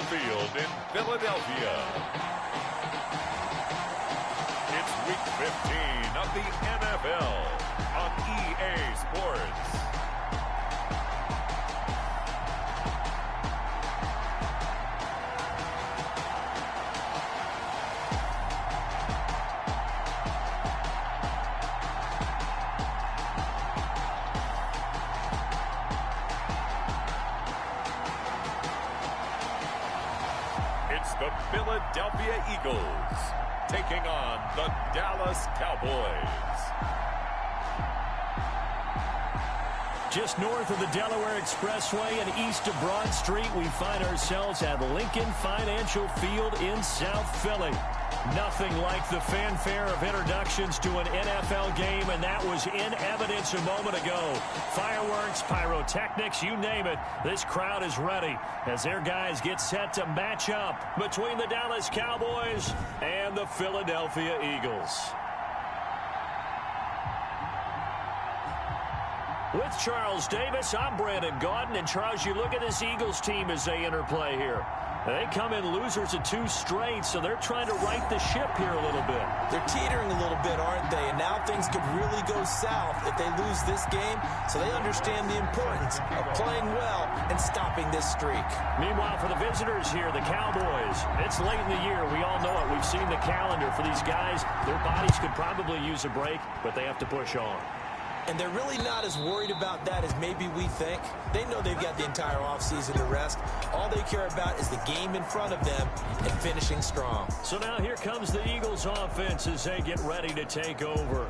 Field in Philadelphia. It's Week 15 of the NFL on EA Sports. It's the Philadelphia Eagles taking on the Dallas Cowboys. Just north of the Delaware Expressway and east of Broad Street, we find ourselves at Lincoln Financial Field in South Philly. Nothing like the fanfare of introductions to an NFL game, and that was in evidence a moment ago. Fireworks, pyrotechnics, you name it. This crowd is ready as their guys get set to match up between the Dallas Cowboys and the Philadelphia Eagles. With Charles Davis, I'm Brandon Gaudin. And Charles, you look at this Eagles team as they interplay here. They come in losers of 2 straight, so they're trying to right the ship here a little bit. They're teetering a little bit, aren't they? And now things could really go south if they lose this game, so they understand the importance of playing well and stopping this streak. Meanwhile, for the visitors here, the Cowboys, it's late in the year. We all know it. We've seen the calendar for these guys. Their bodies could probably use a break, but they have to push on. And they're really not as worried about that as maybe we think. They know they've got the entire offseason to rest. All they care about is the game in front of them and finishing strong. So now here comes the Eagles offense as they get ready to take over.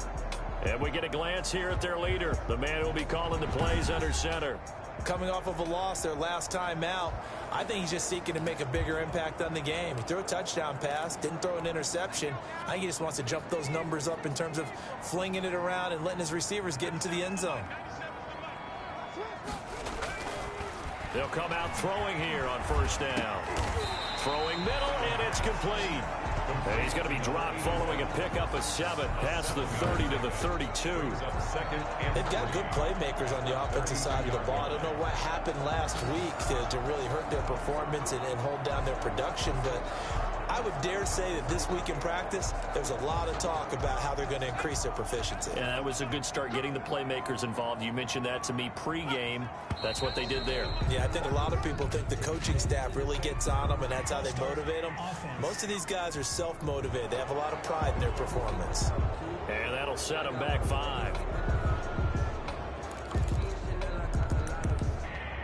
And we get a glance here at their leader, the man who will be calling the plays under center. Coming off of a loss their last time out, I think he's just seeking to make a bigger impact on the game. He threw a touchdown pass, didn't throw an interception. I think he just wants to jump those numbers up in terms of flinging it around and letting his receivers get into the end zone. They'll come out throwing here on first down. Throwing middle, and it's complete. And he's going to be dropped following a pickup of 7 past the 30 to the 32. They've got good playmakers on the offensive side of the ball. I don't know what happened last week to really hurt their performance and hold down their production, but I would dare say that this week in practice, there's a lot of talk about how they're going to increase their proficiency. Yeah, that was a good start getting the playmakers involved. You mentioned that to me pregame. That's what they did there. Yeah, I think a lot of people think the coaching staff really gets on them, and that's how they motivate them. Most of these guys are self-motivated. They have a lot of pride in their performance. And that'll set them back 5.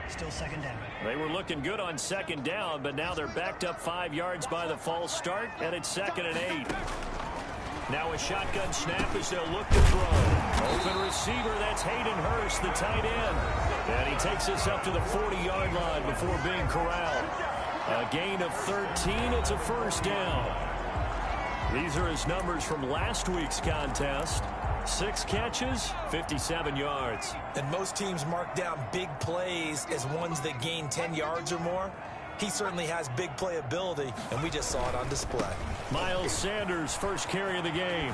Still second down. They were looking good on second down, but now they're backed up 5 yards by the false start, and it's 2nd and 8. Now a shotgun snap as they'll look to throw. Open receiver, that's Hayden Hurst, the tight end. And he takes us up to the 40-yard line before being corralled. A gain of 13, it's a first down. These are his numbers from last week's contest. 6 catches, 57 yards. And most teams mark down big plays as ones that gain 10 yards or more. He certainly has big playability, and we just saw it on display. Miles Sanders, first carry of the game.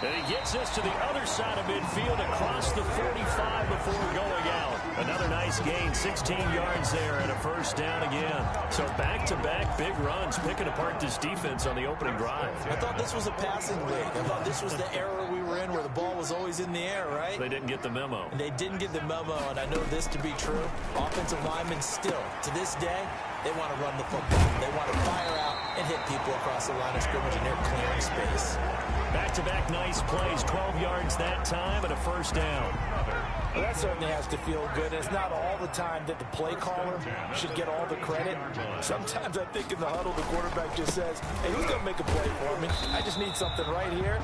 And he gets us to the other side of midfield across the 45 before going out. Another nice gain, 16 yards there and a first down again. So back-to-back big runs, picking apart this defense on the opening drive. I thought this was a passing league. I thought this was the era we were in where the ball was always in the air, right? They didn't get the memo. And they didn't get the memo, and I know this to be true. Offensive linemen still, to this day, they want to run the football. They want to fire out and hit people across the line of scrimmage, and they're clearing space. Back-to-back nice plays, 12 yards that time and a first down. Well, that certainly has to feel good. It's not all the time that the play caller should get all the credit. Sometimes I think in the huddle, the quarterback just says, hey, who's going to make a play for me? I just need something right here.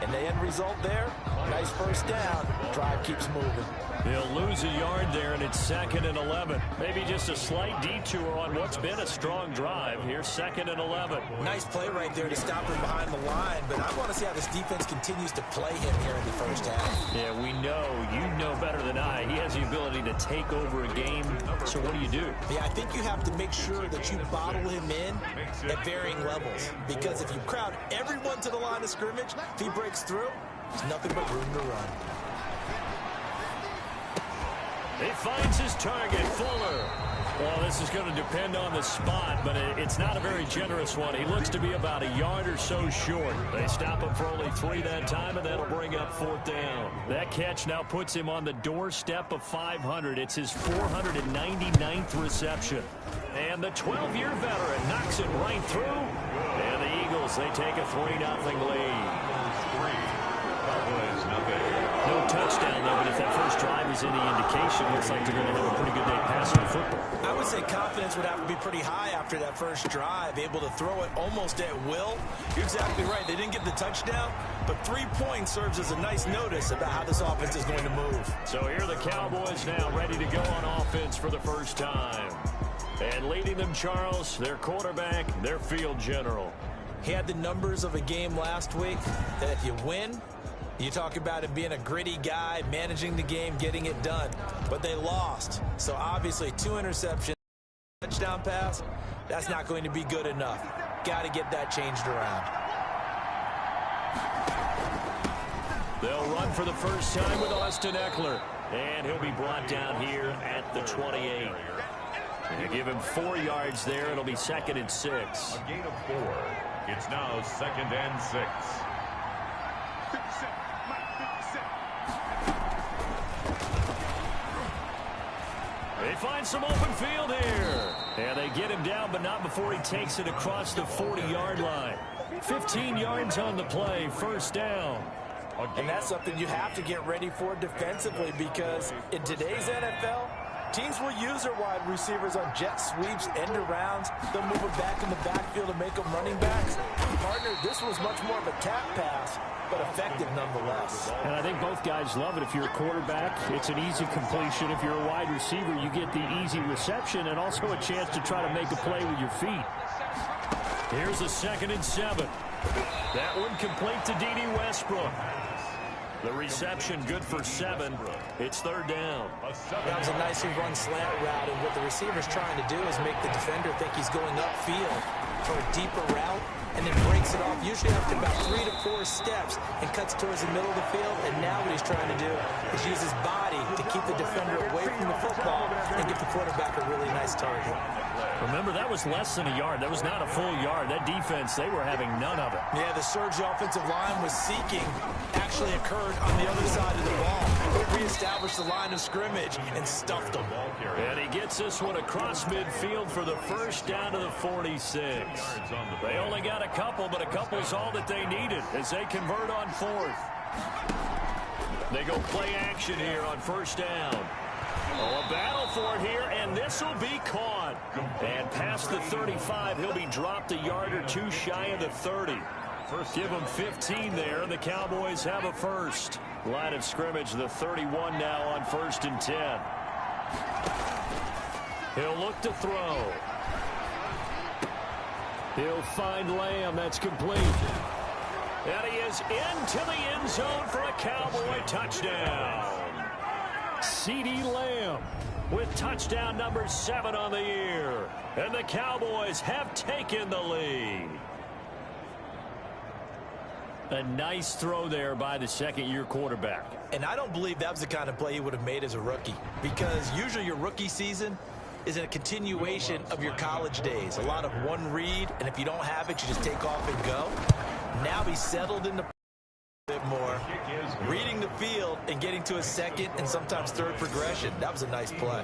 And the end result there, nice first down. Drive keeps moving. They'll lose a yard there, and it's 2nd and 11. Maybe just a slight detour on what's been a strong drive. Here's 2nd and 11. Nice play right there to stop him behind the line, but I want to see how this defense continues to play him here in the first half. Yeah, we know. You know better than I. He has the ability to take over a game. So what do? Yeah, I think you have to make sure that you bottle him in at varying levels, because if you crowd everyone to the line of scrimmage, if he breaks through, there's nothing but room to run. He finds his target, Fuller. Well, this is going to depend on the spot, but it's not a very generous one. He looks to be about a yard or so short. They stop him for only 3 that time, and that'll bring up 4th down. That catch now puts him on the doorstep of 500. It's his 499th reception. And the 12-year veteran knocks it right through. And the Eagles, they take a 3-0 lead. No touchdown, though, but if that first drive is any indication, looks like they're going to have a pretty good day passing the football. I would say confidence would have to be pretty high after that first drive, able to throw it almost at will. You're exactly right. They didn't get the touchdown, but 3 points serves as a nice notice about how this offense is going to move. So here are the Cowboys now ready to go on offense for the first time. And leading them, Charles, their quarterback, their field general. He had the numbers of a game last week that if you win, you talk about him being a gritty guy, managing the game, getting it done. But they lost. So obviously 2 interceptions, touchdown pass, that's not going to be good enough. Got to get that changed around. They'll run for the first time with Austin Eckler. And he'll be brought down here at the 28. They give him 4 yards there. It'll be 2nd and 6. A gain of 4. It's now 2nd and 6. They find some open field here. And they get him down, but not before he takes it across the 40-yard line. 15 yards on the play, 1st down. And that's something you have to get ready for defensively, because in today's NFL, teams will use their wide receivers on jet sweeps, end arounds. They'll move it back in the backfield to make them running backs. Partner, this was much more of a tap pass, but effective nonetheless. And I think both guys love it. If you're a quarterback, it's an easy completion. If you're a wide receiver, you get the easy reception and also a chance to try to make a play with your feet. Here's a 2nd and 7. That one complete to D.D. Westbrook. The reception good for 7. It's 3rd down. That was a nicely run slant route, and what the receiver's trying to do is make the defender think he's going upfield for a deeper route, and then breaks it off, usually after about 3 to 4 steps, and cuts towards the middle of the field. And now what he's trying to do is use his body to keep the defender away from the football and give the quarterback a really nice target. Remember, that was less than a yard. That was not a full yard. That defense, they were having none of it. Yeah, the surge the offensive line was seeking actually occurred on the other side of the ball. They reestablished the line of scrimmage and stuffed them. And he gets this one across midfield for the 1st down to the 46. They only got a couple, but a couple's all that they needed as they convert on 4th. They go play action here on 1st down. Oh, a battle for it here, and this will be caught. And past the 35, he'll be dropped a yard or 2 shy of the 30. Give him 15 there, and the Cowboys have a 1st. Line of scrimmage, the 31 now on 1st and 10. He'll look to throw. He'll find Lamb. That's complete. And he is into the end zone for a Cowboy touchdown. CeeDee Lamb with touchdown number 7 on the year. And the Cowboys have taken the lead. A nice throw there by the 2nd-year quarterback. And I don't believe that was the kind of play he would have made as a rookie, because usually your rookie season is a continuation of your college days. A lot of one read, and if you don't have it, you just take off and go. Now he's settled in the bit more, reading the field and getting to a 2nd and sometimes 3rd progression. That was a nice play.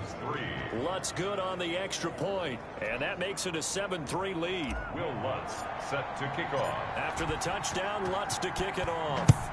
Lutz good on the extra point, and that makes it a 7-3 lead. Will Lutz set to kick off. After the touchdown, Lutz to kick it off.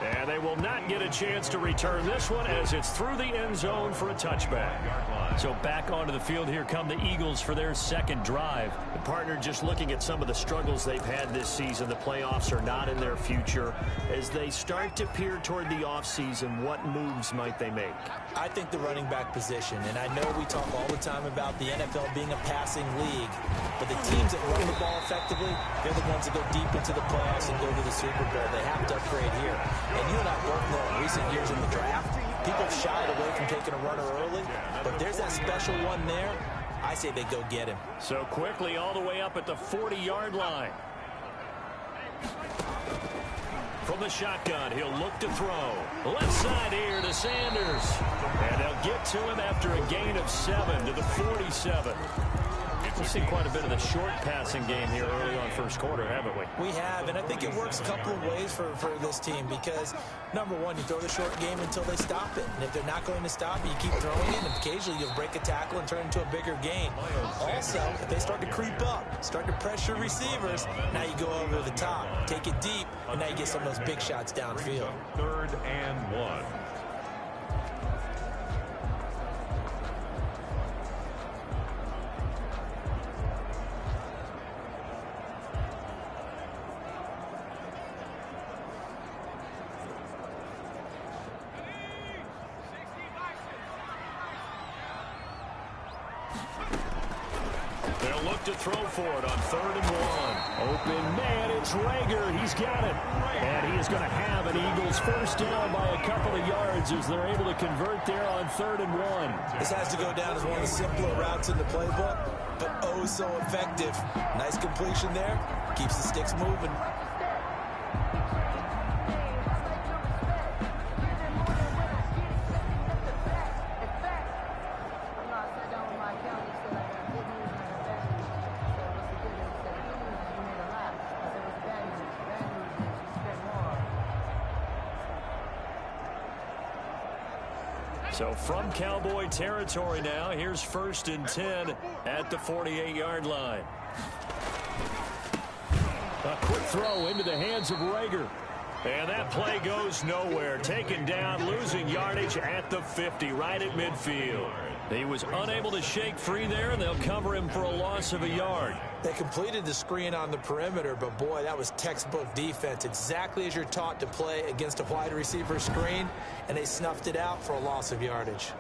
And they will not get a chance to return this one as it's through the end zone for a touchback. So back onto the field here come the Eagles for their 2nd drive. The partner just looking at some of the struggles they've had this season. The playoffs are not in their future. As they start to peer toward the offseason, what moves might they make? I think the running back position, and I know we talk all the time about the NFL being a passing league, but the teams that run the ball effectively, they're the ones that go deep into the playoffs and go to the Super Bowl. They have to upgrade here. And you and I both know in recent years in the draft, people shied away from taking a runner early, but there's that special one there. I say they go get him. So quickly all the way up at the 40-yard line. From the shotgun, he'll look to throw. Left side here to Sanders. And they'll get to him after a gain of 7 to the 47. We've seen quite a bit of the short passing game here early on first quarter, haven't we? We have, and I think it works a couple of ways for this team because, number one, you throw the short game until they stop it. And if they're not going to stop it, you keep throwing it, and occasionally you'll break a tackle and turn it into a bigger gain. Also, if they start to creep up, start to pressure receivers, now you go over the top, take it deep, and now you get some of those big shots downfield. 3rd and 1. To throw for it on 3rd and 1. Open man, it's Rager. He's got it. And he is going to have an Eagles first down by a couple of yards as they're able to convert there on 3rd and 1. This has to go down as one of the simpler routes in the playbook, but oh so effective. Nice completion there. Keeps the sticks moving. So from Cowboy territory now, here's 1st and 10 at the 48-yard line. A quick throw into the hands of Rager. And that play goes nowhere. Taken down, losing yardage at the 50, right at midfield. He was unable to shake free there, and they'll cover him for a loss of a yard. They completed the screen on the perimeter, but boy, that was textbook defense. Exactly as you're taught to play against a wide receiver screen, and they snuffed it out for a loss of yardage.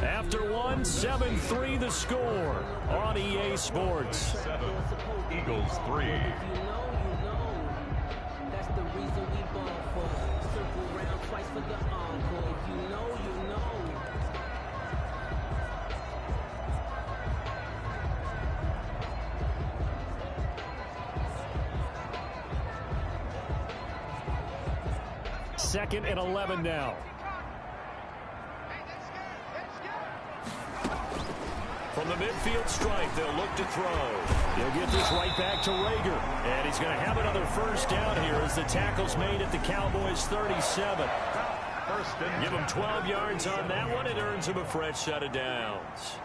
After 7-3 the score on EA Sports. 7, Eagles 3. That's the reason we ball for. Circle round twice for the encore. If you know, you know. Second and 11 now. From the midfield stripe, they'll look to throw. He'll get this right back to Rager. And he's going to have another first down here as the tackle's made at the Cowboys' 37. Give him 12 yards on that one. It earns him a fresh set of downs.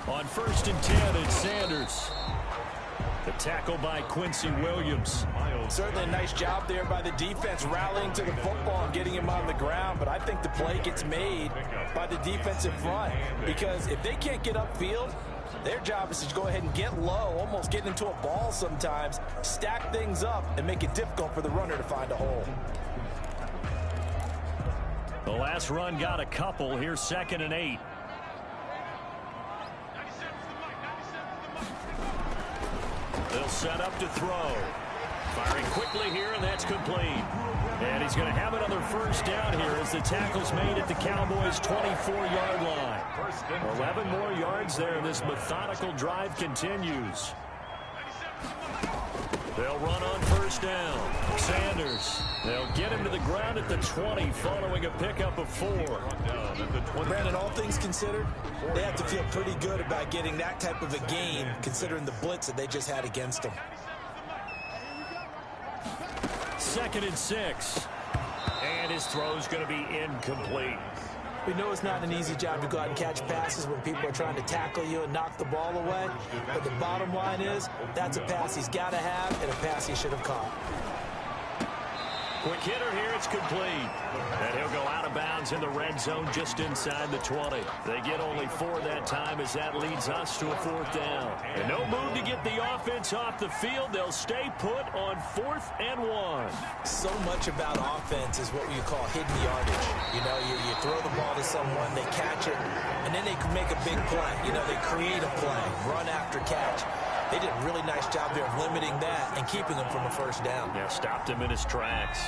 On 1st and 10, it's Sanders. The tackle by Quincy Williams. Certainly a nice job there by the defense rallying to the football and getting him on the ground, but I think the play gets made by the defensive front because if they can't get upfield, their job is to go ahead and get low, almost get into a ball sometimes, stack things up, and make it difficult for the runner to find a hole. The last run got a couple. Here's 2nd and 8. They'll set up to throw. Firing quickly here, and that's complete. And he's going to have another first down here as the tackle's made at the Cowboys' 24-yard line. 11 more yards there. This methodical drive continues. They'll run on first down. Sanders. They'll get him to the ground at the 20 following a pickup of 4. Brandon, all things considered, they have to feel pretty good about getting that type of a gain considering the blitz that they just had against them. 2nd and 6. And his throw's going to be incomplete. We know it's not an easy job to go out and catch passes when people are trying to tackle you and knock the ball away. But the bottom line is, that's a pass he's got to have and a pass he should have caught. Quick hitter here, it's complete. And he'll go out of of bounds in the red zone just inside the 20. They get only 4 that time as that leads us to a 4th down. And no move to get the offense off the field. They'll stay put on 4th and 1. So much about offense is what you call hidden yardage. You know, you throw the ball to someone, they catch it, and then they can make a big play. You know, they create a play, run after catch. They did a really nice job there of limiting that and keeping him from a first down. Yeah, stopped him in his tracks.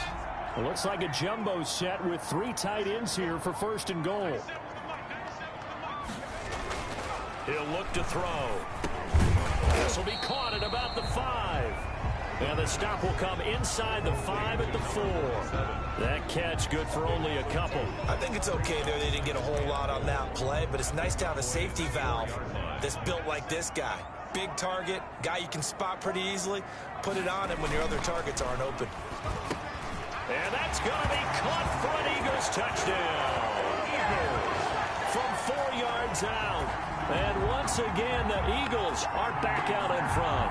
Well, looks like a jumbo set with 3 tight ends here for 1st and goal. He'll look to throw. This will be caught at about the 5. And the stop will come inside the 5 at the 4. That catch good for only a couple. I think it's okay there. They didn't get a whole lot on that play, but it's nice to have a safety valve that's built like this guy. Big target, guy you can spot pretty easily. Put it on him when your other targets aren't open. And that's going to be caught for an Eagles touchdown. Eagles from 4 yards out. And once again, the Eagles are back out in front.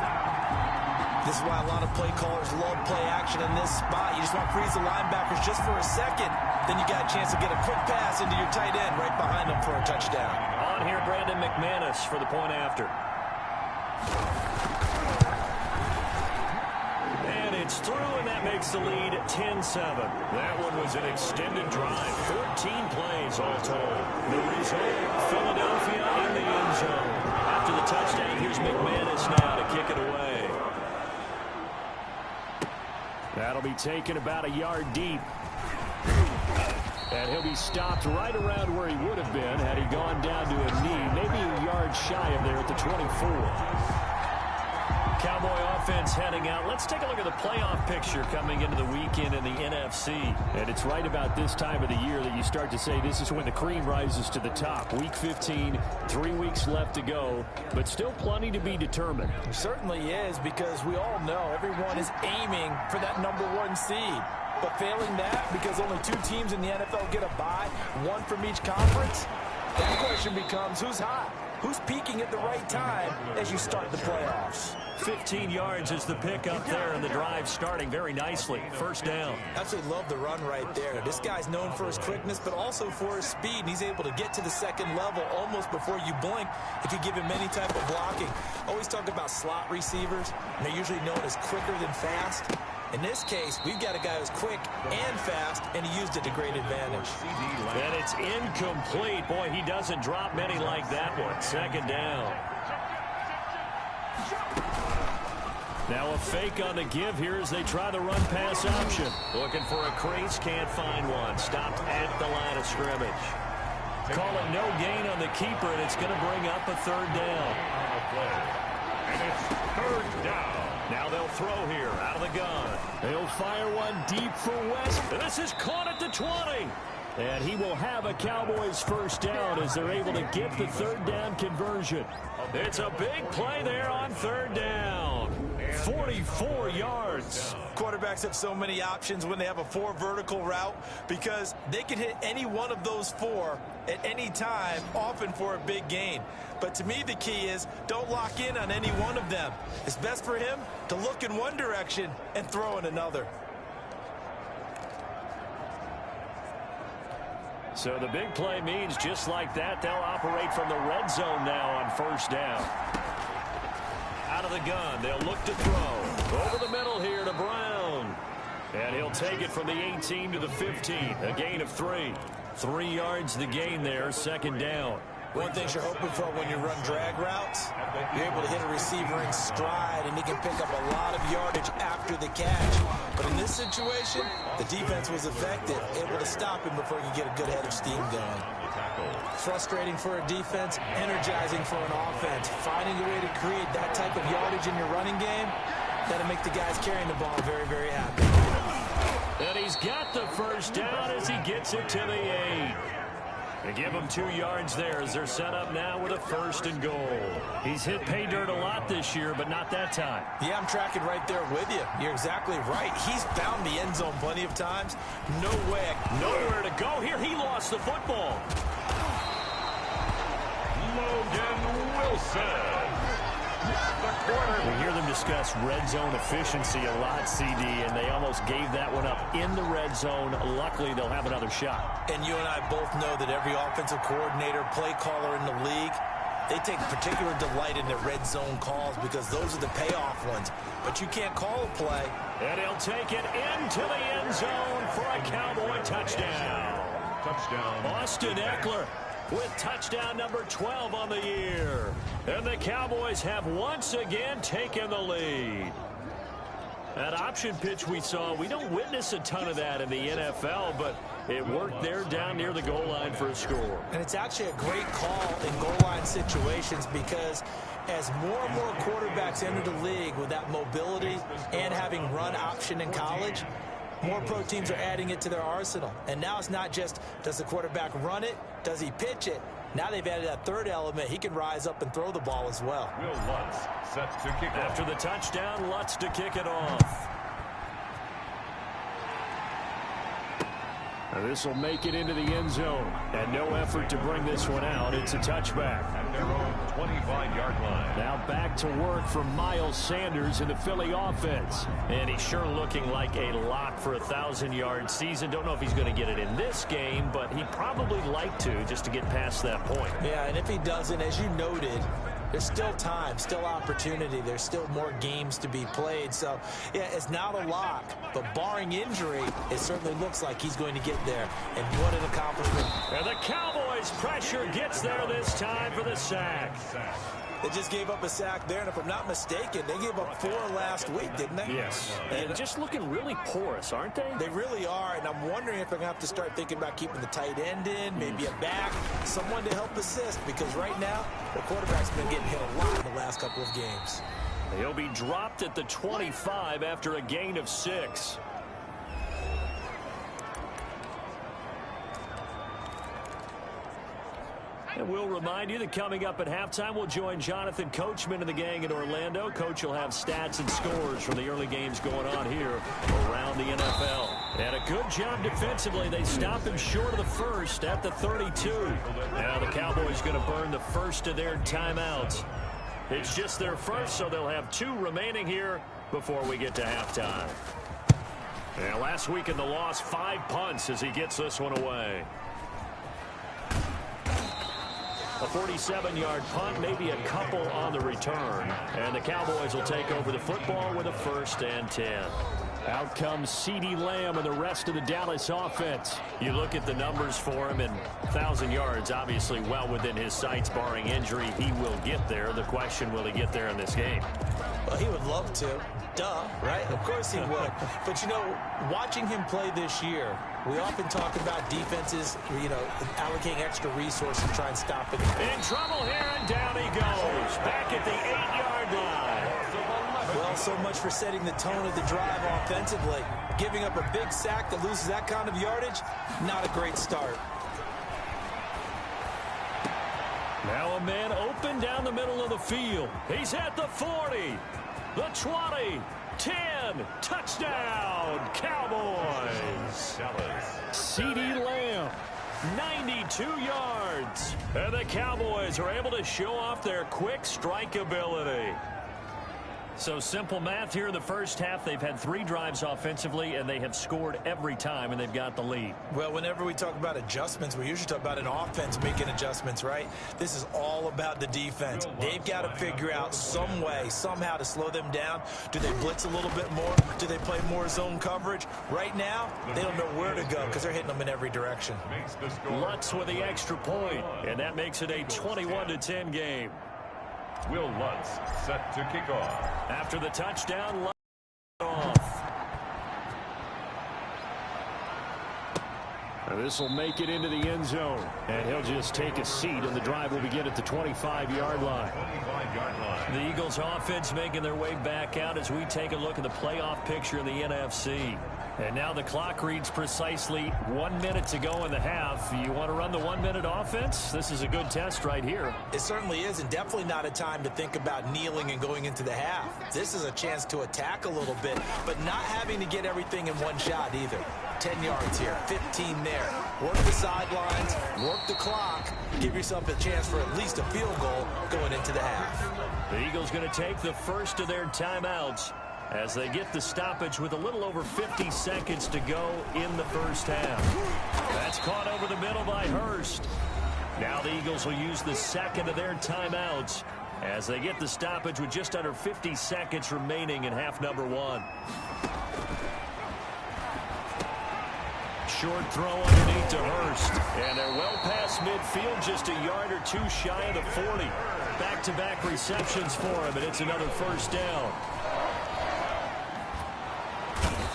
This is why a lot of play callers love play action in this spot. You just want to freeze the linebackers just for a second. Then you got a chance to get a quick pass into your tight end right behind them for a touchdown. On here, Brandon McManus for the point after. And it's through, and that makes the lead 10-7. That one was an extended drive. 14 plays all told. The result, Philadelphia in the end zone. After the touchdown, here's McManus now to kick it away. That'll be taken about a yard deep. And he'll be stopped right around where he would have been had he gone down to a knee, maybe a yard shy of there at the 24. Cowboy offense heading out. Let's take a look at the playoff picture coming into the weekend in the NFC. And it's right about this time of the year that you start to say this is when the cream rises to the top. Week 15, 3 weeks left to go, but still plenty to be determined. It certainly is, because we all know everyone is aiming for that #1 seed. But failing that, because only 2 teams in the NFL get a bye, 1 from each conference, that question becomes who's hot? Who's peaking at the right time as you start the playoffs? 15 yards is the pickup there, and the drive starting very nicely. First down. Absolutely love the run right there. This guy's known for his quickness, but also for his speed, and he's able to get to the second level almost before you blink if you give him any type of blocking. Always talk about slot receivers, and they're usually known as quicker than fast. In this case, we've got a guy who's quick and fast, and he used it to great advantage. And it's incomplete. Boy, he doesn't drop many like that one. Second down. Now a fake on the give here as they try the run-pass option. Looking for a crease, can't find one. Stopped at the line of scrimmage. Call it no gain on the keeper, and it's going to bring up a 3rd down. And it's 3rd down. Now they'll throw here out of the gun. They'll fire one deep for West. This is caught at the 20. And he will have a Cowboys first down as they're able to get the 3rd down conversion. It's a big play there on 3rd down. 44 yards. Quarterbacks have so many options when they have a 4 vertical route because they can hit any one of those 4 at any time, often for a big gain. But to me, the key is don't lock in on any one of them. It's best for him to look in one direction and throw in another. So the big play means just like that, they'll operate from the red zone now on first down. Out of the gun, they'll look to throw. Over the middle here to Brown. And he'll take it from the 18 to the 15. A gain of 3. 3 yards the gain there, second down. One thing you're hoping for when you run drag routes, you're able to hit a receiver in stride, and he can pick up a lot of yardage after the catch. But in this situation, the defense was effective, able to stop him before he could get a good head of steam going. Frustrating for a defense, energizing for an offense. Finding a way to create that type of yardage in your running game, that'll make the guys carrying the ball very, very happy. And he's got the first down as he gets it to the 8. They give him 2 yards there as they're set up now with a 1st and goal. He's hit pay dirt a lot this year, but not that time. Yeah, I'm tracking right there with you. You're exactly right. He's found the end zone plenty of times. No way. Nowhere to go here. He lost the football. Logan Wilson. We hear them discuss red zone efficiency a lot, CD, and they almost gave that one up in the red zone. Luckily, they'll have another shot. And you and I both know that every offensive coordinator, play caller in the league, they take particular delight in their red zone calls because those are the payoff ones. But you can't call a play. And he'll take it into the end zone for a Cowboy touchdown. Austin Eckler with touchdown number 12 on the year. And the Cowboys have once again taken the lead. That option pitch we saw, we don't witness a ton of that in the NFL, but it worked there down near the goal line for a score. And it's actually a great call in goal line situations because as more and more quarterbacks enter the league with that mobility and having run option in college, more pro teams are adding it to their arsenal. And now it's not just, does the quarterback run it? Does he pitch it? Now they've added that third element. He can rise up and throw the ball as well. Will Lutz set to kick off. After the touchdown, Lutz to kick it off. This will make it into the end zone. And no effort to bring this one out. It's a touchback. At their own 25-yard line. Now back to work for Miles Sanders in the Philly offense. And he's sure looking like a lock for a 1,000-yard season. Don't know if he's going to get it in this game, but he'd probably like to just to get past that point. Yeah, and if he doesn't, as you noted, there's still time, still opportunity. There's still more games to be played. So, yeah, it's not a lock. But barring injury, it certainly looks like he's going to get there. And what an accomplishment. And the Cowboys' pressure gets there this time for the sack. They just gave up a sack there, and if I'm not mistaken, they gave up 4 last week, didn't they? Yes. And just looking really porous, aren't they? They really are, and I'm wondering if they're going to have to start thinking about keeping the tight end in, maybe a back, someone to help assist, because right now, the quarterback's been getting hit a lot in the last couple of games. He'll be dropped at the 25 after a gain of 6. And we'll remind you that coming up at halftime, we'll join Jonathan Coachman and the gang in Orlando. Coach will have stats and scores from the early games going on here around the NFL. And a good job defensively. They stopped him short of the first at the 32. Now the Cowboys going to burn the first of their timeouts. It's just their first, so they'll have 2 remaining here before we get to halftime. And last week in the loss, 5 punts as he gets this one away. A 47-yard punt, maybe a couple on the return. And the Cowboys will take over the football with a 1st and 10. Out comes CeeDee Lamb and the rest of the Dallas offense. You look at the numbers for him, and 1,000 yards obviously well within his sights, barring injury. He will get there. The question, will he get there in this game? Well, he would love to. Duh, right? Of course he would. But, you know, watching him play this year, we often talk about defenses, you know, allocating extra resources to try and stop it. In trouble here, and down he goes. Back at the 8-yard line. Well, so much for setting the tone of the drive offensively. Giving up a big sack that loses that kind of yardage, not a great start. Now a man open down the middle of the field. He's at the 40, the 20, 10, touchdown, Cowboys. CeeDee Lamb, 92 yards. And the Cowboys are able to show off their quick strike ability. So simple math here in the first half. They've had 3 drives offensively, and they have scored every time, and they've got the lead. Well, whenever we talk about adjustments, we usually talk about an offense making adjustments, right? This is all about the defense. They've got to figure out some way, somehow to slow them down. Do they blitz a little bit more? Do they play more zone coverage? Right now, they don't know where to go because they're hitting them in every direction. Lutz with the extra point, and that makes it a 21-10 game. Will Lutz set to kick off. After the touchdown, Lutz off. This will make it into the end zone, and he'll just take a seat, and the drive will begin at the 25-yard line. The Eagles offense making their way back out as we take a look at the playoff picture in the NFC. And now the clock reads precisely 1 minute to go in the half. You want to run the 1 minute offense? This is a good test right here. It certainly is, and definitely not a time to think about kneeling and going into the half. This is a chance to attack a little bit, but not having to get everything in one shot either. 10 yards here, 15 there. Work the sidelines, work the clock, give yourself a chance for at least a field goal going into the half. The Eagles going to take the first of their timeouts as they get the stoppage with a little over 50 seconds to go in the first half. That's caught over the middle by Hurst. Now the Eagles will use the second of their timeouts as they get the stoppage with just under 50 seconds remaining in half number one. Short throw underneath to Hurst. And they're well past midfield, just a yard or two shy of the 40. Back-to-back receptions for him, and it's another first down.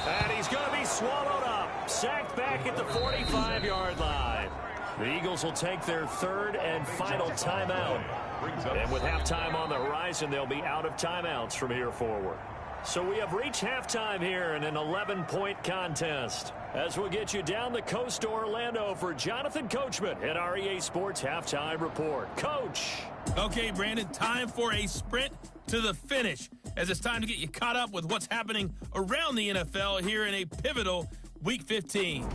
And he's going to be swallowed up. Sacked back at the 45-yard line. The Eagles will take their third and final timeout. And with halftime on the horizon, they'll be out of timeouts from here forward. So we have reached halftime here in an 11-point contest. As we'll get you down the coast to Orlando for Jonathan Coachman at our EA Sports Halftime Report. Coach. Okay, Brandon, time for a sprint to the finish, as it's time to get you caught up with what's happening around the NFL here in a pivotal Week 15.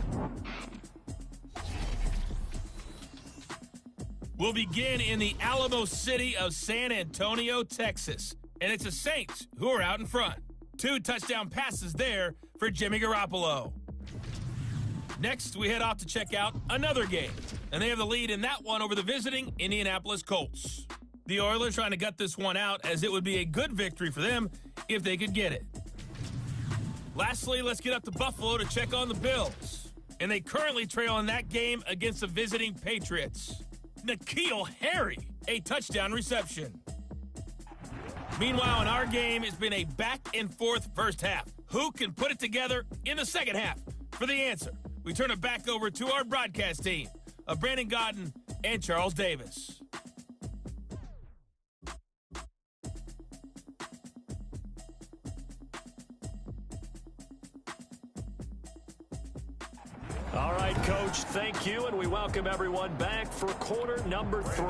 We'll begin in the Alamo city of San Antonio, Texas. And it's the Saints who are out in front. 2 touchdown passes there for Jimmy Garoppolo. Next, we head off to check out another game. And they have the lead in that one over the visiting Indianapolis Colts. The Oilers trying to gut this one out, as it would be a good victory for them if they could get it. Lastly, let's get up to Buffalo to check on the Bills. And they currently trail in that game against the visiting Patriots. N'Keal Harry, a touchdown reception. Meanwhile, in our game, it's been a back-and-forth first half. Who can put it together in the second half? For the answer, we turn it back over to our broadcast team of Brandon Godden and Charles Davis. All right, Coach, thank you, and we welcome everyone back for quarter number 3.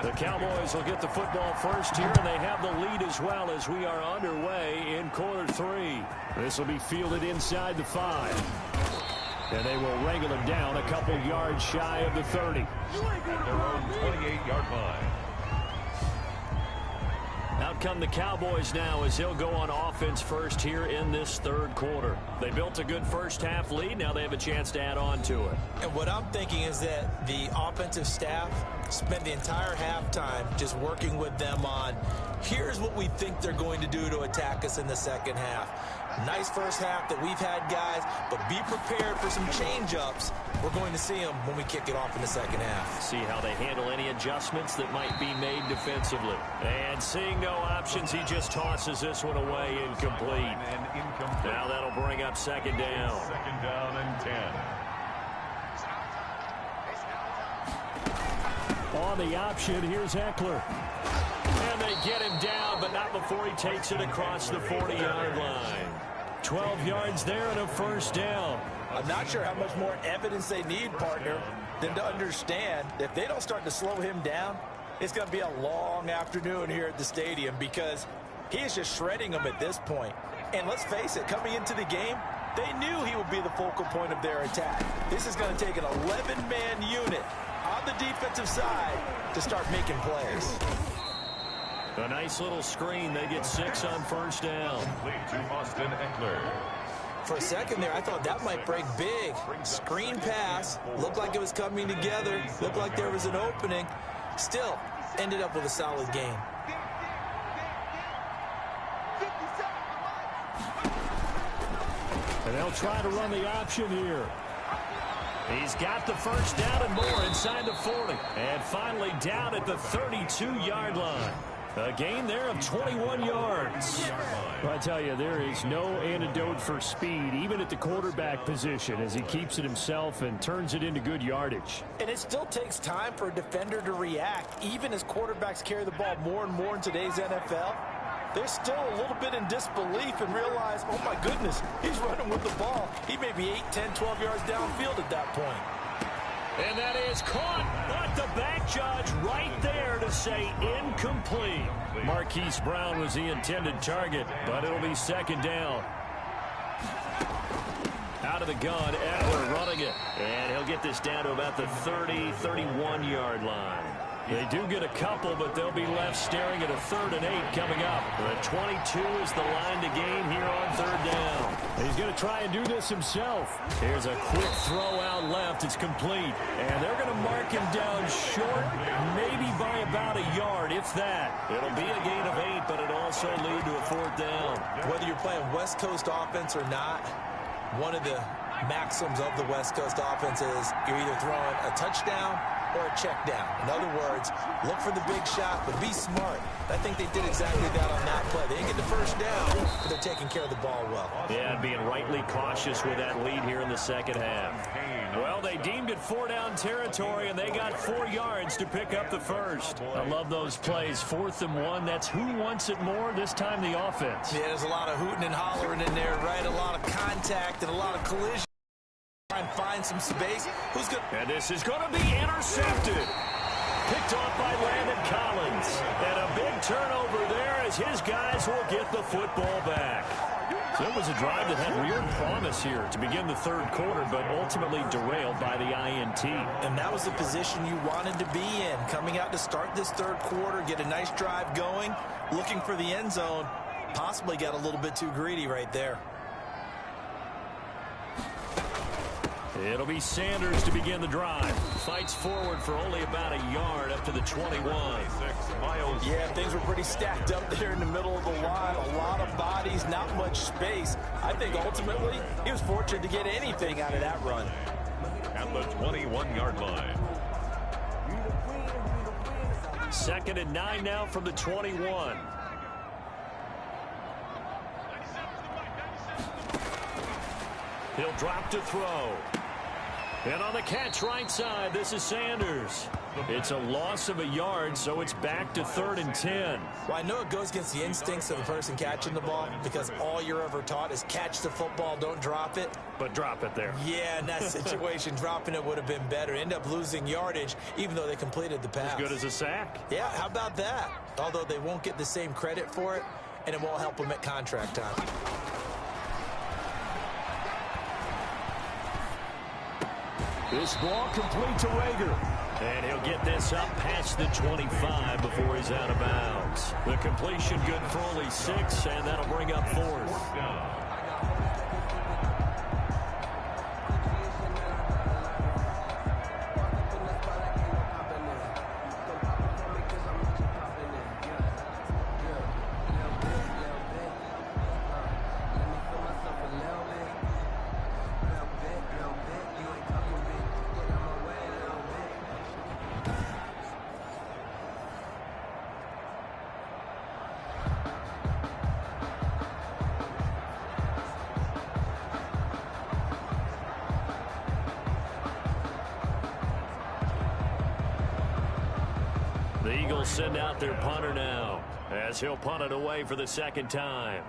The Cowboys will get the football first here, and they have the lead as well as we are underway in quarter 3. This will be fielded inside the 5. And they will wrangle him down a couple yards shy of the 30. At their own 28-yard line. Out come the Cowboys now as he'll go on offense first here in this third quarter. They built a good first half lead. Now they have a chance to add on to it. And what I'm thinking is that the offensive staff spent the entire halftime just working with them on, here's what we think they're going to do to attack us in the second half. Nice first half that we've had, guys, but be prepared for some change-ups. We're going to see them when we kick it off in the second half. See how they handle any adjustments that might be made defensively. And seeing no options, he just tosses this one away incomplete. Now that'll bring up second down. Second down and 10. On the option, here's Eckler. And they get him down, but not before he takes it across the 40-yard line. 12 yards there and a first down. I'm not sure how much more evidence they need, partner, than to understand if they don't start to slow him down, it's going to be a long afternoon here at the stadium, because he is just shredding them at this point. And let's face it, coming into the game, they knew he would be the focal point of their attack. This is going to take an 11-man unit on the defensive side to start making plays. A nice little screen. They get 6 on first down. Complete to Austin Eckler. For a second there, I thought that might break big. Screen pass. Looked like it was coming together. Looked like there was an opening. Still, ended up with a solid game. And they'll try to run the option here. He's got the first down and more inside the 40. And finally down at the 32-yard line. A gain there of 21 yards. Well, I tell you, there is no antidote for speed, even at the quarterback position, as he keeps it himself and turns it into good yardage. And it still takes time for a defender to react, even as quarterbacks carry the ball more and more in today's NFL. they're still a little bit in disbelief and realize, oh, my goodness, he's running with the ball. He may be 8, 10, 12 yards downfield at that point. And that is caught, but the back judge right there to say incomplete. Marquise Brown was the intended target, but it'll be second down. Out of the gun, Eckler running it. And he'll get this down to about the 30, 31-yard line. They do get a couple, but they'll be left staring at a 3rd and 8 coming up. The 22 is the line to gain here on 3rd down. He's going to try and do this himself. Here's a quick throw out left. It's complete. And they're going to mark him down short, maybe by about a yard, if that. It'll be a gain of 8, but it'll also lead to a 4th down. Whether you're playing West Coast offense or not, one of the maxims of the West Coast offense is you're either throwing a touchdown or a check down. In other words, look for the big shot, but be smart. I think they did exactly that on that play. They didn't get the first down, but they're taking care of the ball well. Yeah, and being rightly cautious with that lead here in the second half. Well, they deemed it 4-down territory, and they got 4 yards to pick up the first. I love those plays. 4th and 1, that's who wants it more, this time the offense. Yeah, there's a lot of hooting and hollering in there, right? A lot of contact and a lot of collision. Try and find some space. Who's good? And this is going to be intercepted. Picked off by Landon Collins. And a big turnover there as his guys will get the football back. So it was a drive that had real promise here to begin the 3rd quarter, but ultimately derailed by the INT. And that was the position you wanted to be in. Coming out to start this 3rd quarter, get a nice drive going, looking for the end zone. Possibly got a little bit too greedy right there. It'll be Sanders to begin the drive. Fights forward for only about a yard up to the 21. Yeah, things were pretty stacked up there in the middle of the line. A lot of bodies, not much space. I think ultimately he was fortunate to get anything out of that run. At the 21-yard line. 2nd and 9 now from the 21. He'll drop to throw. And on the catch right side, this is Sanders. It's a loss of a yard, so it's back to 3rd and 10. Well, I know it goes against the instincts of the person catching the ball because all you're ever taught is catch the football, don't drop it. But drop it there. Yeah, in that situation, dropping it would have been better. End up losing yardage, even though they completed the pass. As good as a sack. Yeah, how about that? Although they won't get the same credit for it, and it won't help them at contract time. This ball complete to Rager. And he'll get this up past the 25 before he's out of bounds. The completion good for only 6, and that'll bring up 4th. The Eagles send out their punter now as he'll punt it away for the 2nd time.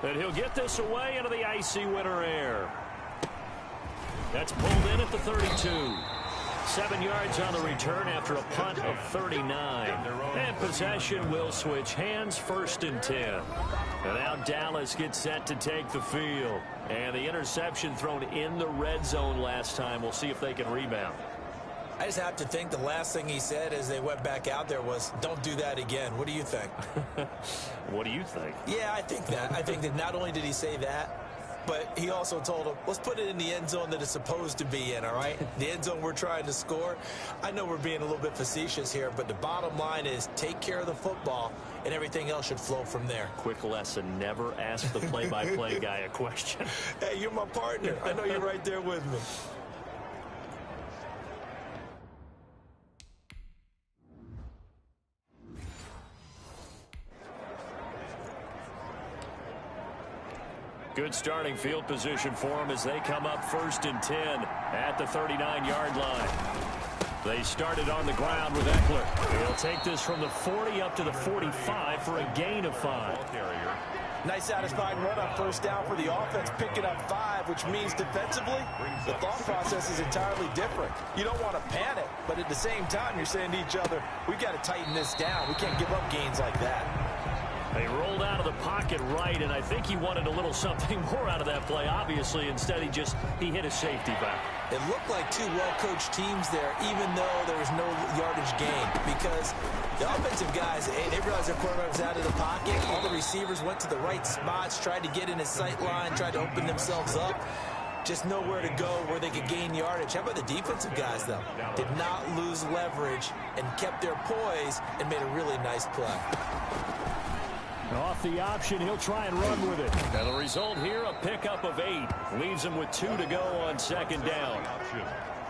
And he'll get this away into the icy winter air. That's pulled in at the 32. 7 yards on the return after a punt of 39. And possession will switch hands, 1st and 10. And now Dallas gets set to take the field. And the interception thrown in the red zone last time. We'll see if they can rebound. I just have to think the last thing he said as they went back out there was, don't do that again. What do you think? What do you think? Yeah, I think that. I think that not only did he say that, but he also told him, let's put it in the end zone that it's supposed to be in, all right? The end zone we're trying to score. I know we're being a little bit facetious here, but the bottom line is take care of the football, and everything else should flow from there. Quick lesson, never ask the play-by-play guy a question. Hey, you're my partner. I know you're right there with me. Good starting field position for them as they come up 1st and 10 at the 39-yard line. They started on the ground with Eckler. He'll take this from the 40 up to the 45 for a gain of 5. Nice satisfying run on first down for the offense, picking up 5, which means defensively, the thought process is entirely different. You don't want to panic, but at the same time, you're saying to each other, we've got to tighten this down. We can't give up gains like that. They rolled out of the pocket right, and I think he wanted a little something more out of that play, obviously. Instead, he hit a safety back. It looked like two well-coached teams there, even though there was no yardage gain, because the offensive guys, they realized their quarterback was out of the pocket. All the receivers went to the right spots, tried to get in his sight line, tried to open themselves up. Just nowhere to go where they could gain yardage. How about the defensive guys, though? Did not lose leverage and kept their poise and made a really nice play. Off the option, he'll try and run with it. And the result here, a pickup of 8. Leaves him with 2 to go on second down.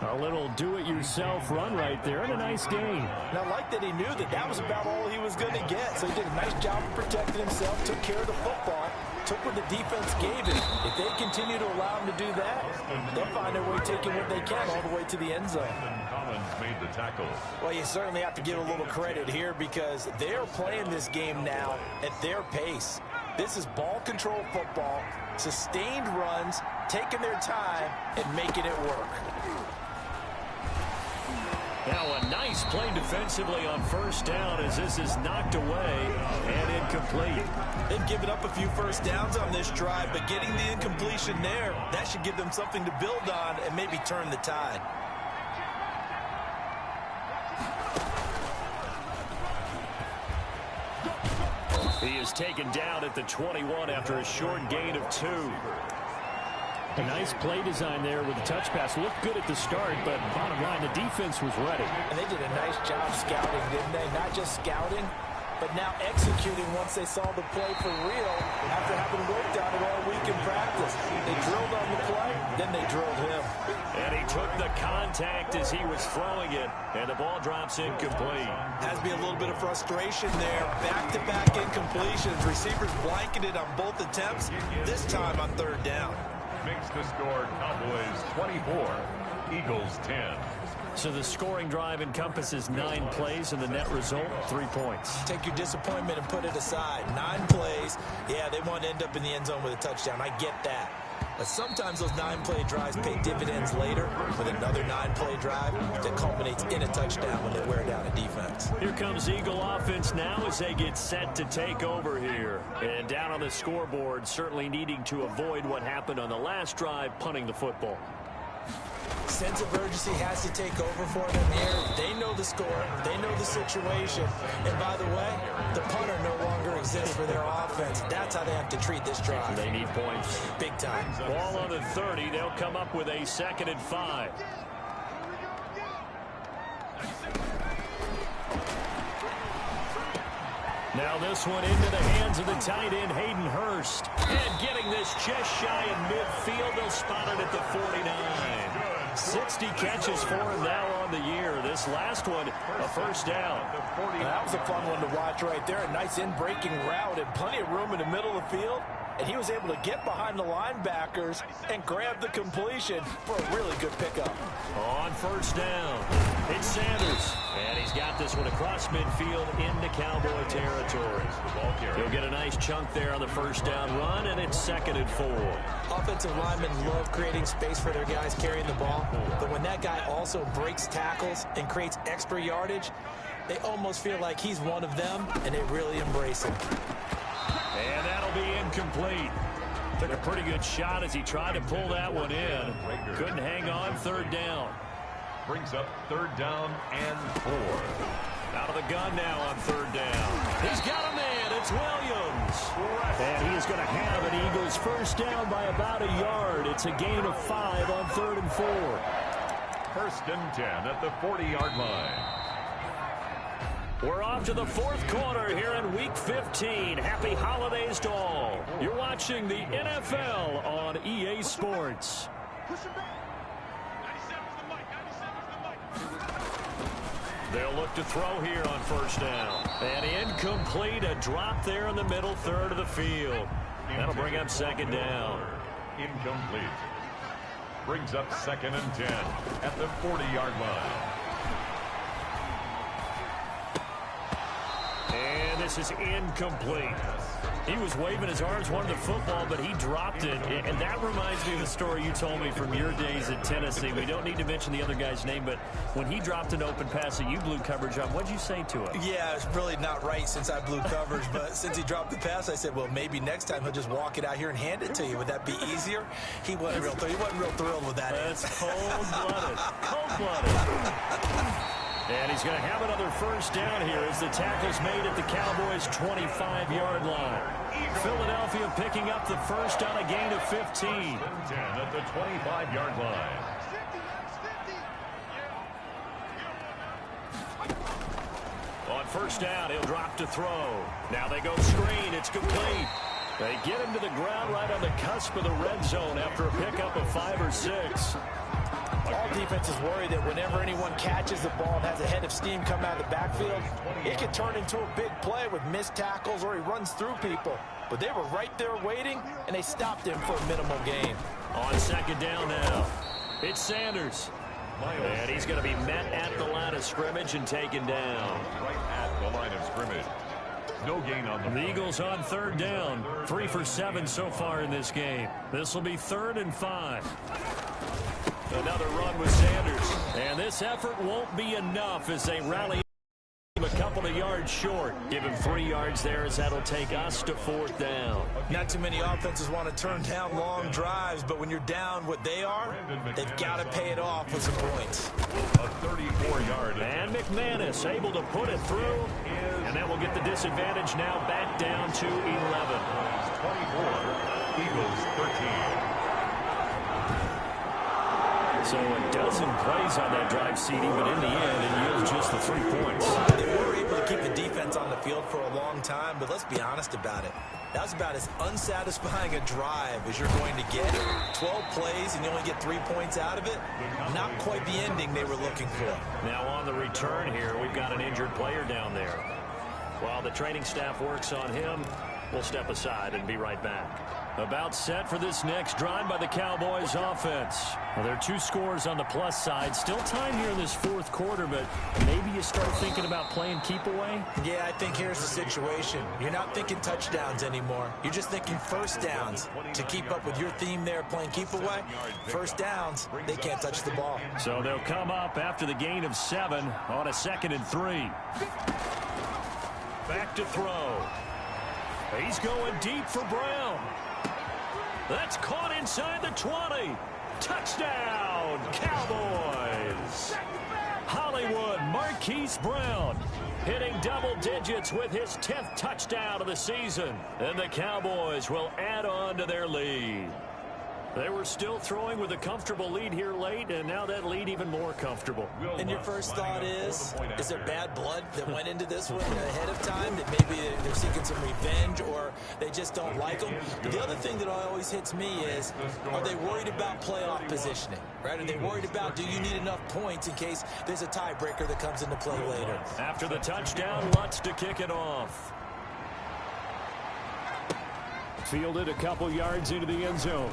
A little do-it-yourself run right there, and a nice gain. And I like that he knew that was about all he was going to get. So he did a nice job of protecting himself, took care of the football, took what the defense gave him. If they continue to allow him to do that, they'll find their way taking what they can all the way to the end zone. Made the tackle. Well, you certainly have to give a little credit here because they're playing this game now at their pace. This is ball control football, sustained runs, taking their time, and making it work. Now a nice play defensively on first down as this is knocked away and incomplete. They've given up a few first downs on this drive, but getting the incompletion there, that should give them something to build on and maybe turn the tide. He is taken down at the 21 after a short gain of 2. A nice play design there with the touch pass. Looked good at the start, but bottom line, the defense was ready. And they did a nice job scouting, didn't they? Not just scouting, but now executing once they saw the play for real after having worked on it all week in practice. They drilled on the play, then they drilled him. And he took the contact as he was throwing it, and the ball drops incomplete. Has to be a little bit of frustration there. Back-to-back incompletions. Receivers blanketed on both attempts, this time on third down. Makes the score Cowboys 24, Eagles 10. So the scoring drive encompasses 9 plays, and the net result, 3 points. Take your disappointment and put it aside. 9 plays. Yeah, they want to end up in the end zone with a touchdown. I get that. But sometimes those 9-play drives pay dividends later with another 9-play drive that culminates in a touchdown when they wear down a defense. Here comes Eagle offense now as they get set to take over here. And down on the scoreboard, certainly needing to avoid what happened on the last drive, punting the football. Sense of urgency has to take over for them here. They know the score. They know the situation. And by the way, the punter no longer exists for their offense. That's how they have to treat this drive. They need points. Big time. Ball on the 30. They'll come up with a 2nd and 5. Now this one into the hands of the tight end, Hayden Hurst. And getting this just shy in midfield. They'll spot it at the 49. 60 catches for him now on the year. This last one, a first down. That was a fun one to watch right there. A nice in-breaking route and plenty of room in the middle of the field. And he was able to get behind the linebackers and grab the completion for a really good pickup. On first down, it's Sanders. And he's got this one across midfield into Cowboy territory. He'll get a nice chunk there on the first down run, and it's 2nd and 4. Offensive linemen love creating space for their guys carrying the ball. But when that guy also breaks tackles and creates extra yardage, they almost feel like he's one of them, and they really embrace him. And that'll be incomplete. Took a pretty good shot as he tried to pull that one in. Couldn't hang on, 3rd down. Brings up 3rd down and 4. Out of the gun now on 3rd down. He's got a man. It's Williams. And he is going to have an Eagles first down by about a yard. It's a gain of 5 on 3rd and 4. 1st and 10 at the 40-yard line. We're off to the 4th quarter here in Week 15. Happy holidays to all. You're watching the NFL on EA Sports. They'll look to throw here on first down. And incomplete, a drop there in the middle third of the field. That'll bring up 2nd down. Incomplete. Brings up 2nd and 10 at the 40-yard line. this is incomplete. He was waving his arms, wanted the football, but he dropped it. And that reminds me of the story you told me from your days in Tennessee. We don't need to mention the other guy's name, but when he dropped an open pass that you blew coverage on, what'd you say to him? Yeah, it's really not right since I blew coverage, but since he dropped the pass, I said, well, maybe next time he'll just walk it out here and hand it to you. Would that be easier? He wasn't real thrilled with that. That's cold-blooded. Cold-blooded. And he's going to have another first down here as the tackle's made at the Cowboys' 25-yard line. Philadelphia picking up the first on a gain of 15. 10 at the 25-yard line. On first down, he'll drop to throw. Now they go screen. It's complete. They get him to the ground right on the cusp of the red zone after a pickup of 5 or 6. All defenses worry that whenever anyone catches the ball and has a head of steam come out of the backfield, it can turn into a big play with missed tackles or he runs through people. But they were right there waiting, and they stopped him for a minimal gain. On second down now, it's Sanders. And he's going to be met at the line of scrimmage and taken down. Right at the line of scrimmage. No gain on The Eagles on third down. 3 for 7 so far in this game. This will be 3rd and 5. Another run with Sanders. And this effort won't be enough as they rally a couple of yards short. Give him 3 yards there as that'll take us to 4th down. Not too many offenses want to turn down long drives, but when you're down what they are, they've got to pay it off with some points. a 34-yard. And McManus able to put it through. And that will get the disadvantage now back down to 11. 24, Eagles 13. So a dozen plays on that drive, CD, but in the end, it yields just the 3 points. They were able to keep the defense on the field for a long time, but let's be honest about it. That was about as unsatisfying a drive as you're going to get. 12 plays and you only get 3 points out of it. Not quite the ending they were looking for. Now on the return here, we've got an injured player down there. While the training staff works on him, we'll step aside and be right back. About set for this next drive by the Cowboys offense. Well, there are 2 scores on the plus side. Still time here in this 4th quarter, but maybe you start thinking about playing keep away? Yeah, I think here's the situation. You're not thinking touchdowns anymore. You're just thinking first downs. To keep up with your theme there, playing keep away, first downs, they can't touch the ball. So they'll come up after the gain of 7 on a 2nd and 3. Back to throw. He's going deep for Brown. That's caught inside the 20. Touchdown, Cowboys. Hollywood Marquise Brown hitting double digits with his 10th touchdown of the season. And the Cowboys will add on to their lead. They were still throwing with a comfortable lead here late, and now that lead even more comfortable. And your first thought is there bad blood that went into this one ahead of time, that maybe they're seeking some revenge or they just don't like them? The other thing that always hits me is, are they worried about playoff positioning? Right? Are they worried about, do you need enough points in case there's a tiebreaker that comes into play later? After the touchdown, Lutz to kick it off. Fielded a couple yards into the end zone.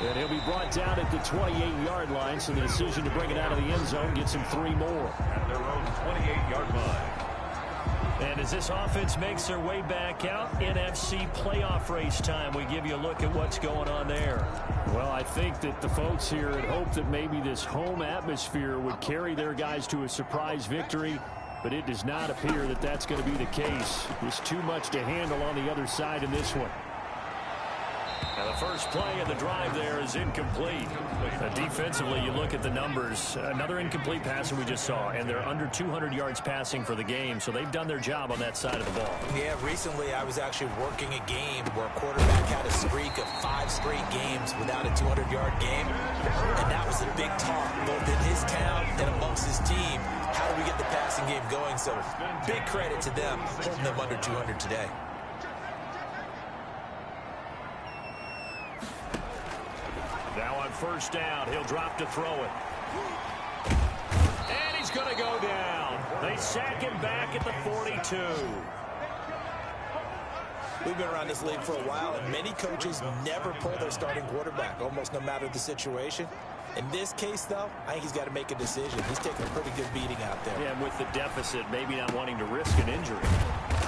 And he'll be brought down at the 28-yard line, so the decision to bring it out of the end zone gets him 3 more. At their own 28-yard line. And as this offense makes their way back out, NFC playoff race time, we give you a look at what's going on there. Well, I think that the folks here had hoped that maybe this home atmosphere would carry their guys to a surprise victory, but it does not appear that that's going to be the case. There's too much to handle on the other side in this one. Now the first play of the drive there is incomplete. Defensively, you look at the numbers. Another incomplete pass that we just saw, and they're under 200 yards passing for the game, so they've done their job on that side of the ball. Yeah, recently I was actually working a game where a quarterback had a streak of 5 straight games without a 200-yard game, and that was the big talk, both in his town and amongst his team. How do we get the passing game going? So big credit to them holding them under 200 today. Now on first down, he'll drop to throw it. And he's going to go down. They sack him back at the 42. We've been around this league for a while, and many coaches never pull their starting quarterback, almost no matter the situation. In this case, though, I think he's got to make a decision. He's taking a pretty good beating out there. Yeah, and with the deficit, maybe not wanting to risk an injury.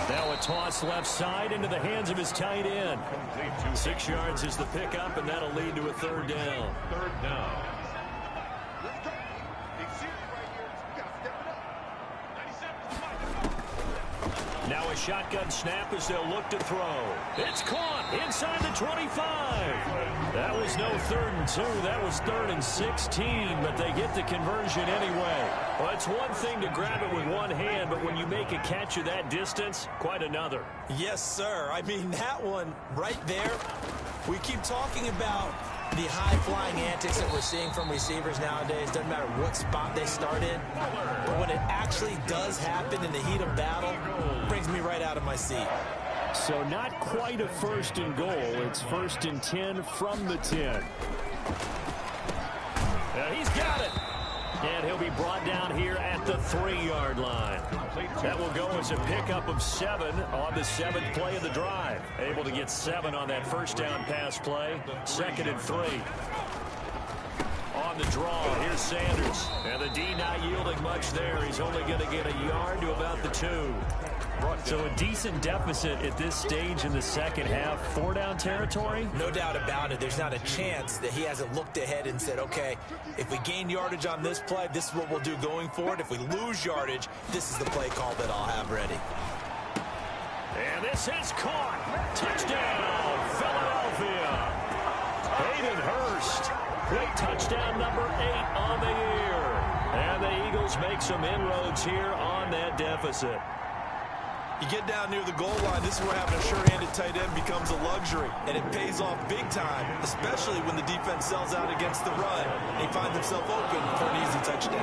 Now a toss left side into the hands of his tight end. 6 yards is the pickup, and that'll lead to a third down. Third down. Now a shotgun snap as they'll look to throw. It's caught inside the 25. That was no 3rd and 2. That was 3rd and 16, but they get the conversion anyway. Well, it's one thing to grab it with one hand, but when you make a catch of that distance, quite another. Yes, sir. I mean, that one right there, we keep talking about the high-flying antics that we're seeing from receivers nowadays. Doesn't matter what spot they start in. But when it actually does happen in the heat of battle, it brings me right out of my seat. So not quite a 1st and goal. It's 1st and 10 from the 10. He's got it. And he'll be brought down here at the 3-yard line. That will go as a pickup of 7 on the 7th play of the drive. Able to get 7 on that first down pass play. 2nd and 3. On the draw, here's Sanders. And the D not yielding much there. He's only going to get a yard to about the 2. So a decent deficit at this stage in the second half. 4-down territory? No doubt about it. There's not a chance that he hasn't looked ahead and said, okay, if we gain yardage on this play, this is what we'll do going forward. If we lose yardage, this is the play call that I'll have ready. And this is caught. Touchdown, Philadelphia. Hayden Hurst. Great touchdown number 8 on the year. And the Eagles make some inroads here on that deficit. You get down near the goal line, this is where having a sure-handed tight end becomes a luxury, and it pays off big time, especially when the defense sells out against the run. He finds himself open for an easy touchdown.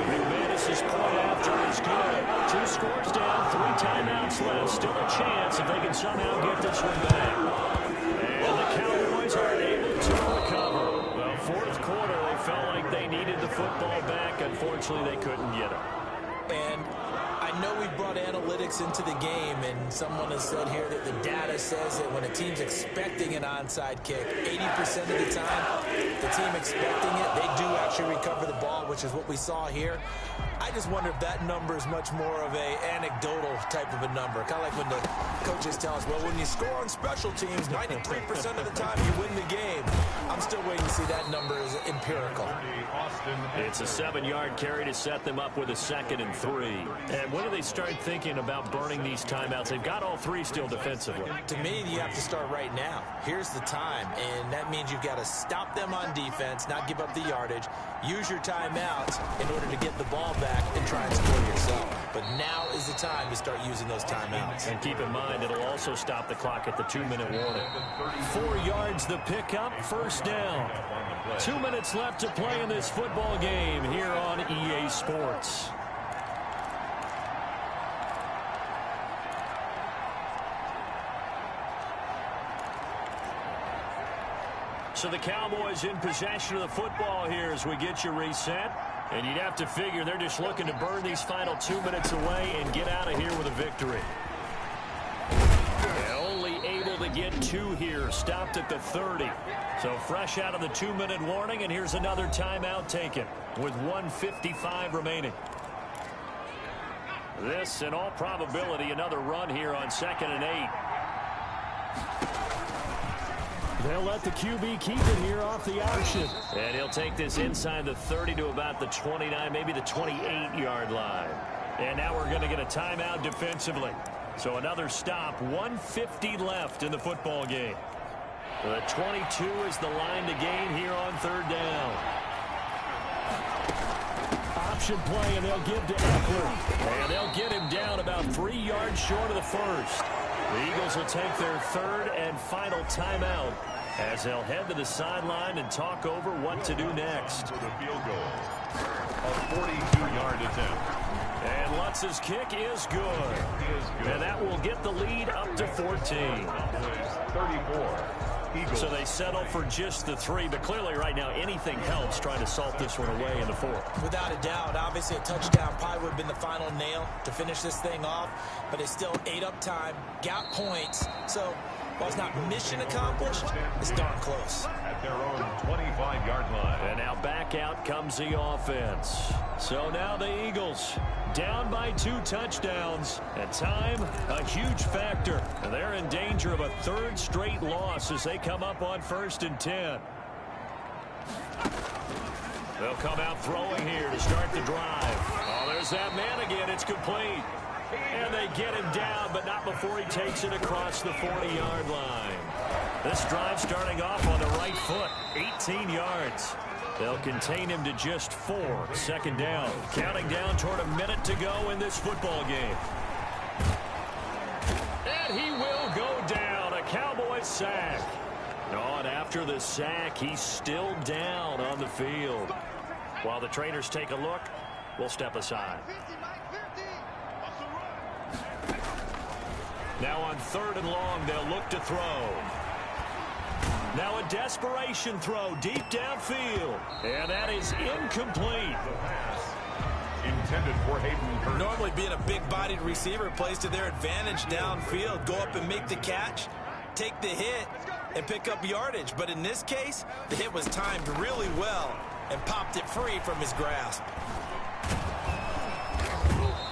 McManus's point after is good. 2 scores down, 3 timeouts left. Still a chance if they can somehow get this one back. And the Cowboys are able to recover. Well, 4th quarter, they felt like they needed the football back. Unfortunately, they couldn't get it. And I know we brought analytics into the game, and someone has said here that the data says that when a team's expecting an onside kick, 80% of the time, the team expecting it, they do actually recover the ball, which is what we saw here. I just wonder if that number is much more of a anecdotal type of a number. Kind of like when the coaches tell us, well, when you score on special teams, 93% of the time you win the game. I'm still waiting to see that number is empirical. It's a 7-yard carry to set them up with a 2nd and 3. And when do they start thinking about burning these timeouts? They've got all 3 still defensively. To me, you have to start right now. Here's the time, and that means you've got to stop them on defense, not give up the yardage, use your timeouts in order to get the ball back and try and score yourself. But now is the time to start using those timeouts. And keep in mind, it'll also stop the clock at the 2-minute warning. 4 yards the pickup, 1st down. 2 minutes left to play in this football game here on EA Sports. So the Cowboys in possession of the football here as we get you reset. And you'd have to figure they're just looking to burn these final 2 minutes away and get out of here with a victory. They're only able to get 2 here, stopped at the 30. So fresh out of the 2-minute warning, and here's another timeout taken with 1:55 remaining. This, in all probability, another run here on 2nd and 8. They'll let the QB keep it here off the option. And he'll take this inside the 30 to about the 29, maybe the 28-yard line. And now we're going to get a timeout defensively. So another stop, 1:50 left in the football game. The 22 is the line to gain here on 3rd down. Option play, and they'll give to Eckler. And they'll get him down about 3 yards short of the first. The Eagles will take their 3rd and final timeout as they'll head to the sideline and talk over what to do next. For the field goal, a 42-yard attempt. And Lutz's kick is good. And that will get the lead up to 14. 34. Eagles. So they settle for just the 3, but clearly right now anything helps trying to salt this one away in the 4th. Without a doubt, obviously a touchdown probably would have been the final nail to finish this thing off, but it's still ate up time, got points, so while it's not mission accomplished, it's darn close. At their own 25-yard line. And now back out comes the offense. So now the Eagles down by 2 touchdowns. At time, a huge factor. And they're in danger of a 3rd straight loss as they come up on 1st and 10. They'll come out throwing here to start the drive. Oh, there's that man again. It's complete. And they get him down, but not before he takes it across the 40-yard line. This drive starting off on the right foot, 18 yards. They'll contain him to just 4. 2nd down. Counting down toward a minute to go in this football game. And he will go down. A Cowboys sack. And after the sack, he's still down on the field. While the trainers take a look, we'll step aside. Now on 3rd and long, they'll look to throw. Now a desperation throw deep downfield. And that is incomplete. Intended for Hayden Hurst. Normally being a big-bodied receiver plays to their advantage downfield. Go up and make the catch, take the hit, and pick up yardage. But in this case, the hit was timed really well and popped it free from his grasp.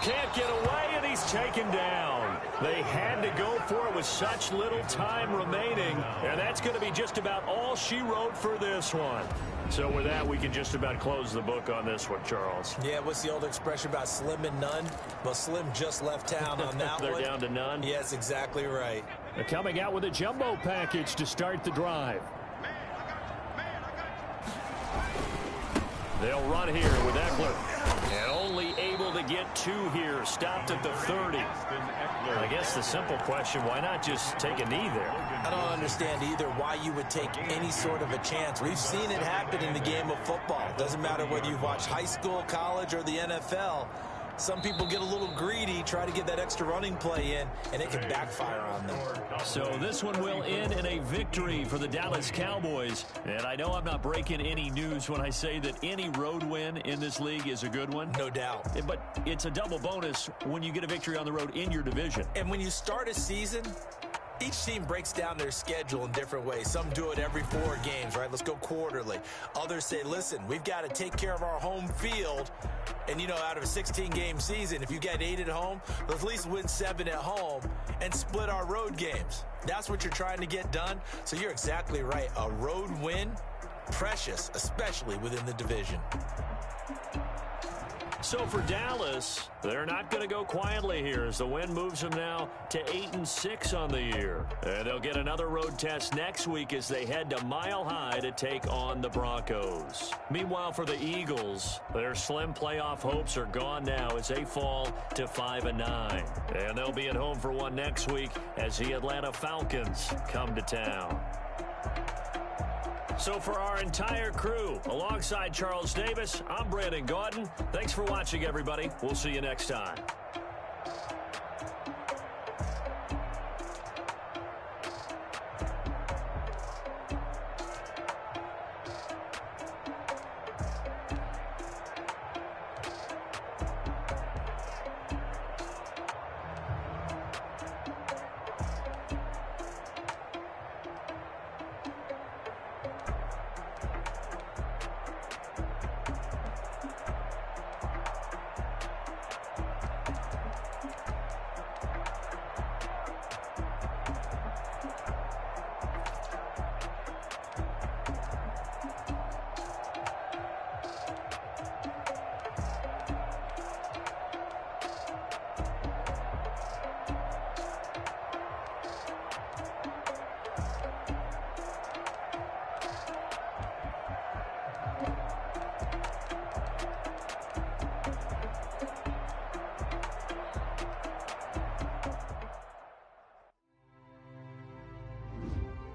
Can't get away, and he's taken down. They had to go for it with such little time remaining, and that's going to be just about all she wrote for this one. So with that, we can just about close the book on this one, Charles. Yeah, what's the old expression about slim and none? Well, Slim just left town on that They're one. down to none? Yes, exactly right. They're coming out with a jumbo package to start the drive. They'll run here with Eckler. And only able to get 2 here. Stopped at the 30. I guess the simple question, why not just take a knee there? I don't understand either why you would take any sort of a chance. We've seen it happen in the game of football. Doesn't matter whether you've watched high school, college, or the NFL. Some people get a little greedy, try to get that extra running play in, and it can backfire on them. So this one will end in a victory for the Dallas Cowboys. And I know I'm not breaking any news when I say that any road win in this league is a good one. No doubt. But it's a double bonus when you get a victory on the road in your division. And when you start a season, each team breaks down their schedule in different ways. Some do it every 4 games, right? Let's go quarterly. Others say, listen, we've got to take care of our home field. And, you know, out of a 16-game season, if you get 8 at home, let's at least win 7 at home and split our road games. That's what you're trying to get done. So you're exactly right. A road win, precious, especially within the division. So for Dallas, they're not going to go quietly here as the win moves them now to 8-6 on the year. And they'll get another road test next week as they head to Mile High to take on the Broncos. Meanwhile, for the Eagles, their slim playoff hopes are gone now as they fall to 5-9. And they'll be at home for one next week as the Atlanta Falcons come to town. So for our entire crew, alongside Charles Davis, I'm Brandon Gaudin. Thanks for watching, everybody. We'll see you next time.